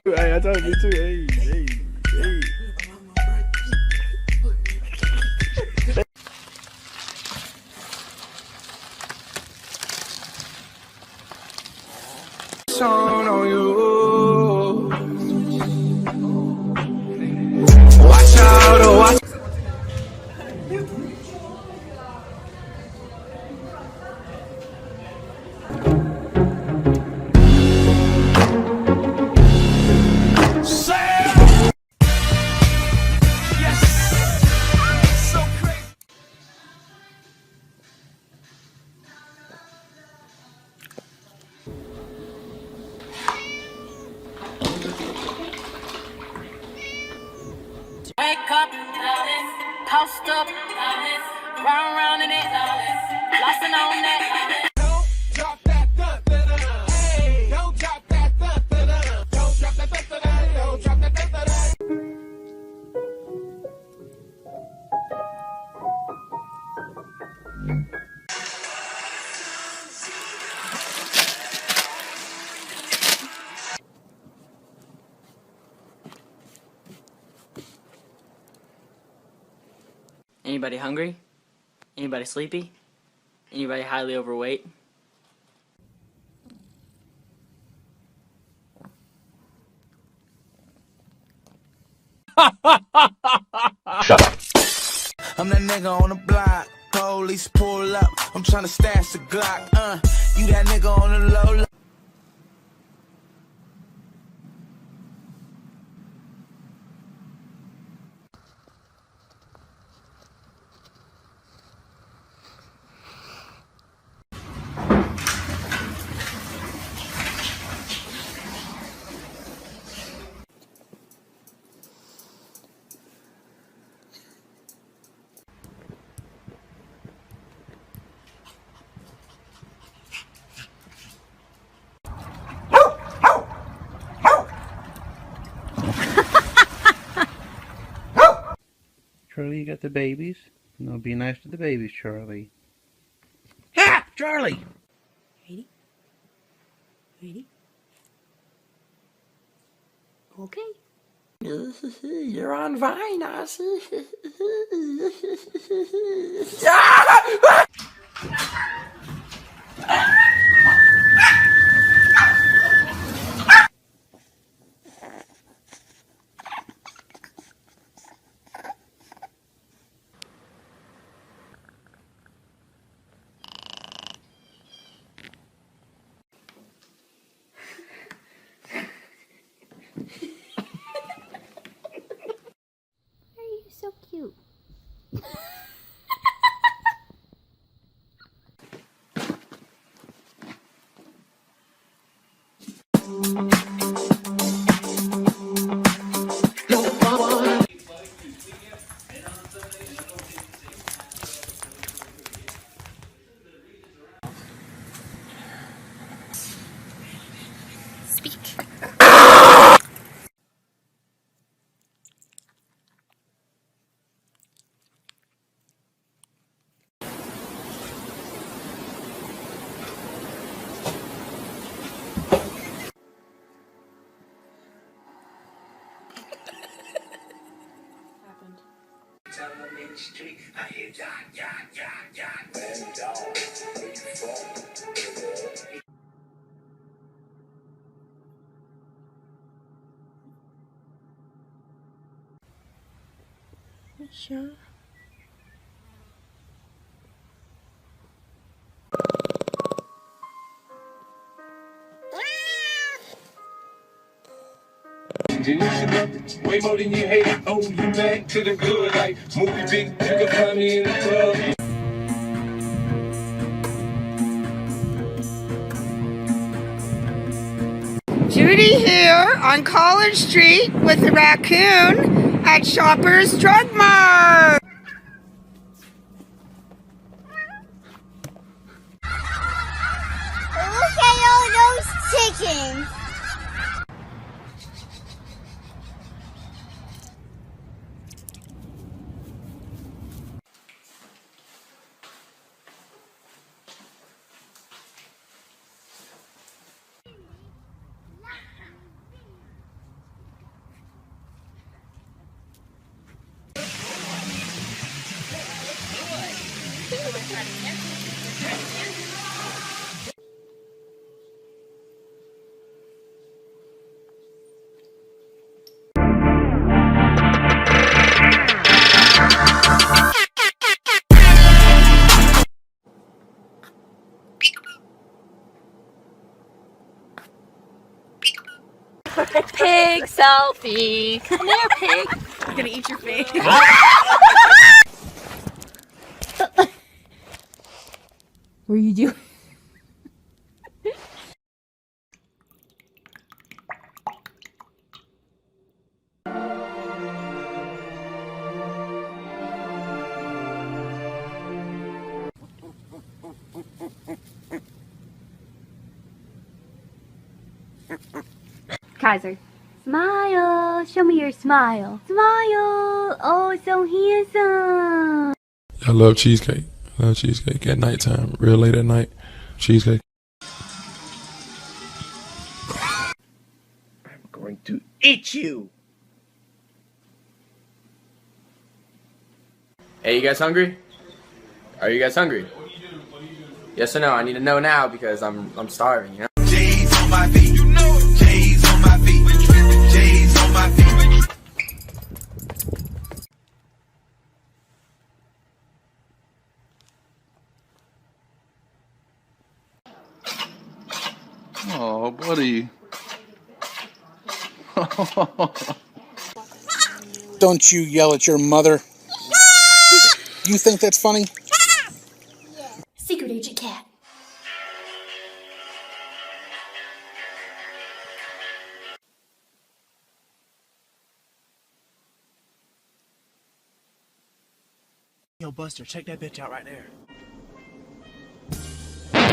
Hey, I told you too. Hey, hey, hey. Song on you. Watch out, oh, watch. Wake up, tossed up, round in it, lost and on that. Don't drop that, hey, don't drop that, don't drop that, don't drop that. Anybody hungry? Anybody sleepy? Anybody highly overweight? Shut up. I'm that nigga on the block. Police pull up. I'm tryna stash the Glock. You that nigga on the low. Charlie, you got the babies? No, be nice to the babies, Charlie. Ha! Charlie! Ready? Ready? Okay. You're on Vine, Ozzy. Why are you so cute? Sure. Way more than you hate it. Oh, you back to the good life. Movie big, you can find me in the club. Judy here on College Street with the raccoon at Shoppers Drug Mart. Look at all those chickens. Pig selfie. Come here, pig. I'm gonna eat your face. What are you doing? Kaiser. Smile. Show me your smile. Smile. Oh, so handsome. I love cheesecake. I love cheesecake at nighttime, real late at night. Cheesecake. I'm going to eat you. Hey, you guys hungry? Are you guys hungry? Yes or no? I need to know now because I'm starving, you know? J's on my feet, you know it. J's on my feet, J's on my feet. Oh, buddy. Don't you yell at your mother. You think that's funny? Secret Agent Cat. Yo, Buster, check that bitch out right there.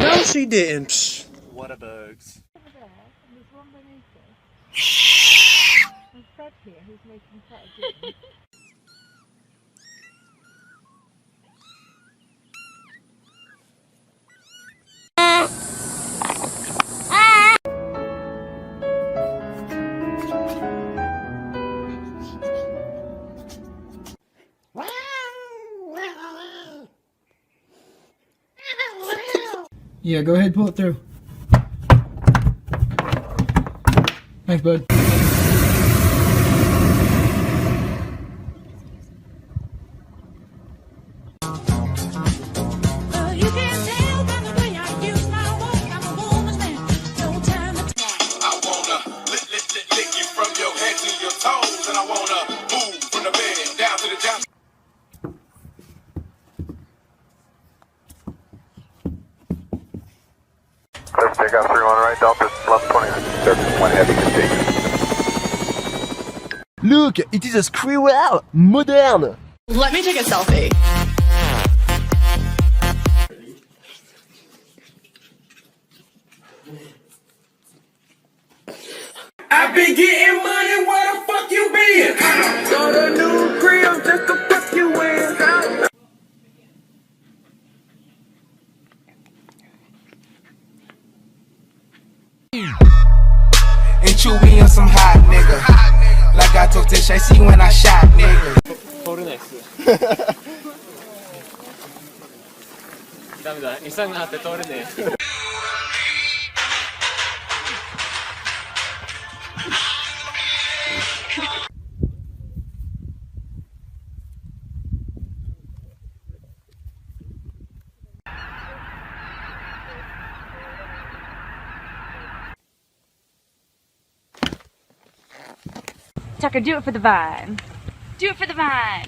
No, she didn't. Psh. What a bugs. Yeah, go ahead, pull it through. Thanks, bud. I wanna lick you from your head to your toes, and I wanna move from the bed down to the job. Cliff, take out 3-1 right, Delta, 1120. Service 1 heavy, continue. Look, it is a squirrel, modern. Let me take a selfie. I been getting money, where the fuck you been? Got a new crib just to fuck you in. And you be on some hot nigga. Like I told Tish, I see you when I shot nigga. Tucker, do it for the vine. Do it for the vine.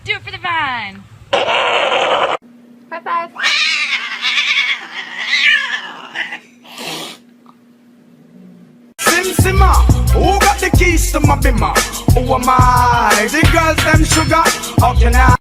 Do it for the vine. High five. Simmer, who got the keys to my bimmer? Who am I? The girls them sugar. How can I?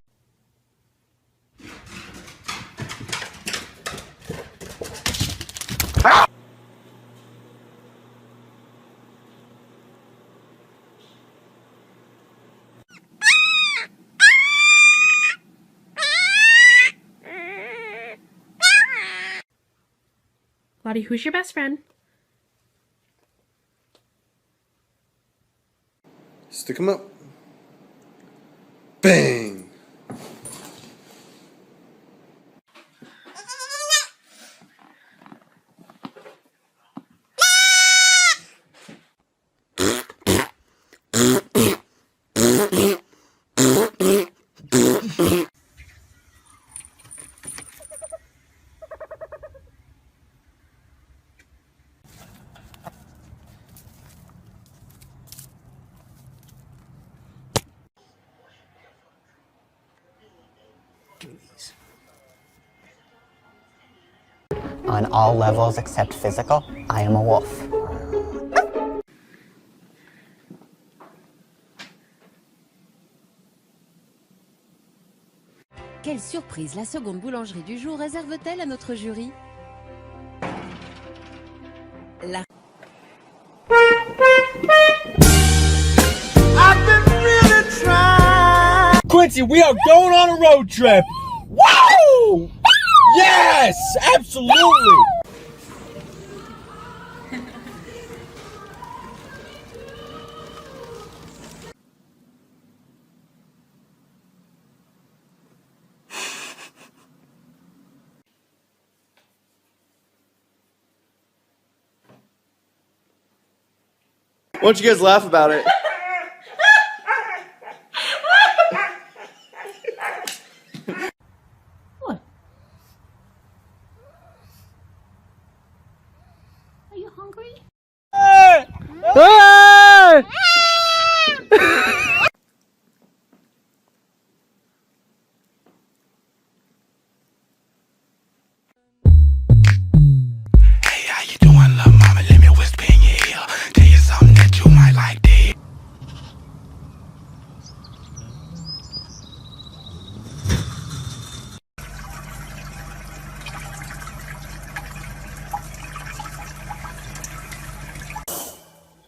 Lottie, who's your best friend? Stick him up. Bang. On all levels except physical, I am a wolf. Quelle surprise la seconde boulangerie du jour réserve-t-elle à notre jury? La... I've been really trying. Quincy, we are going on a road trip. Woo! Yes, absolutely. Why don't you guys laugh about it? What? Are you hungry? Hey, how you doing, love mama? Let me whisper in your ear. Tell you something that you might like to hear.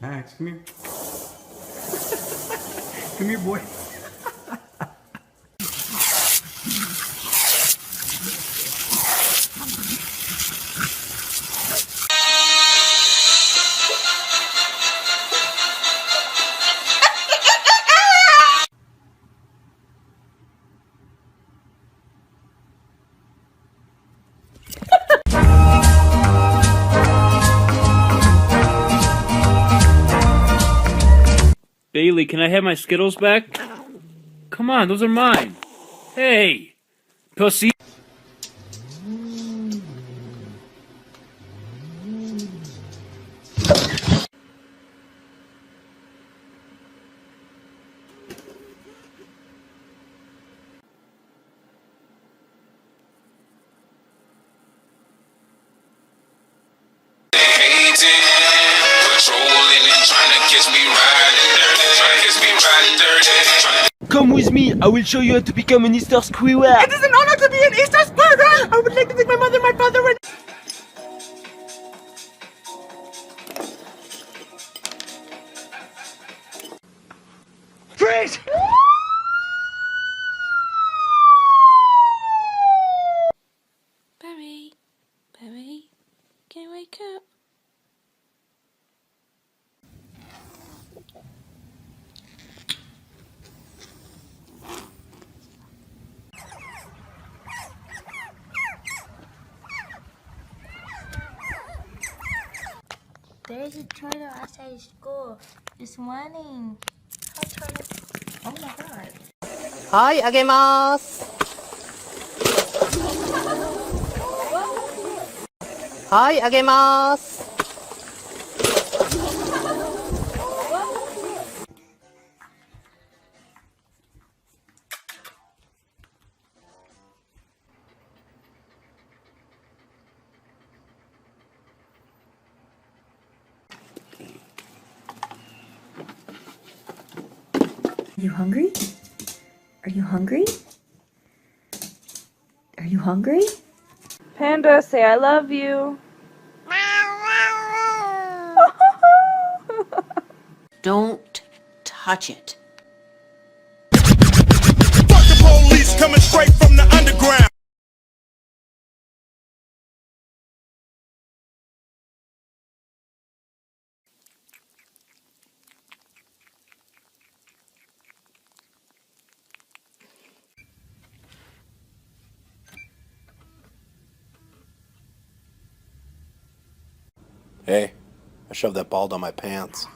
Max, come here. Come here, boy. Bailey, can I have my Skittles back? Come on, those are mine. Hey, pussy. Come with me, I will show you how to become an Easter squirrel. It is an honor to be an Easter squirrel. I would like to thank my mother, my father, and... Freeze! Barry, Barry, can you wake up? There's a turtle outside of school. It's running. How turtle? Oh my god. はい、あげます。はい、あげます。Are you hungry? Are you hungry? Are you hungry? Panda, say I love you. Don't touch it. Fuck the police coming straight from the underground. Hey, I shoved that ball down my pants.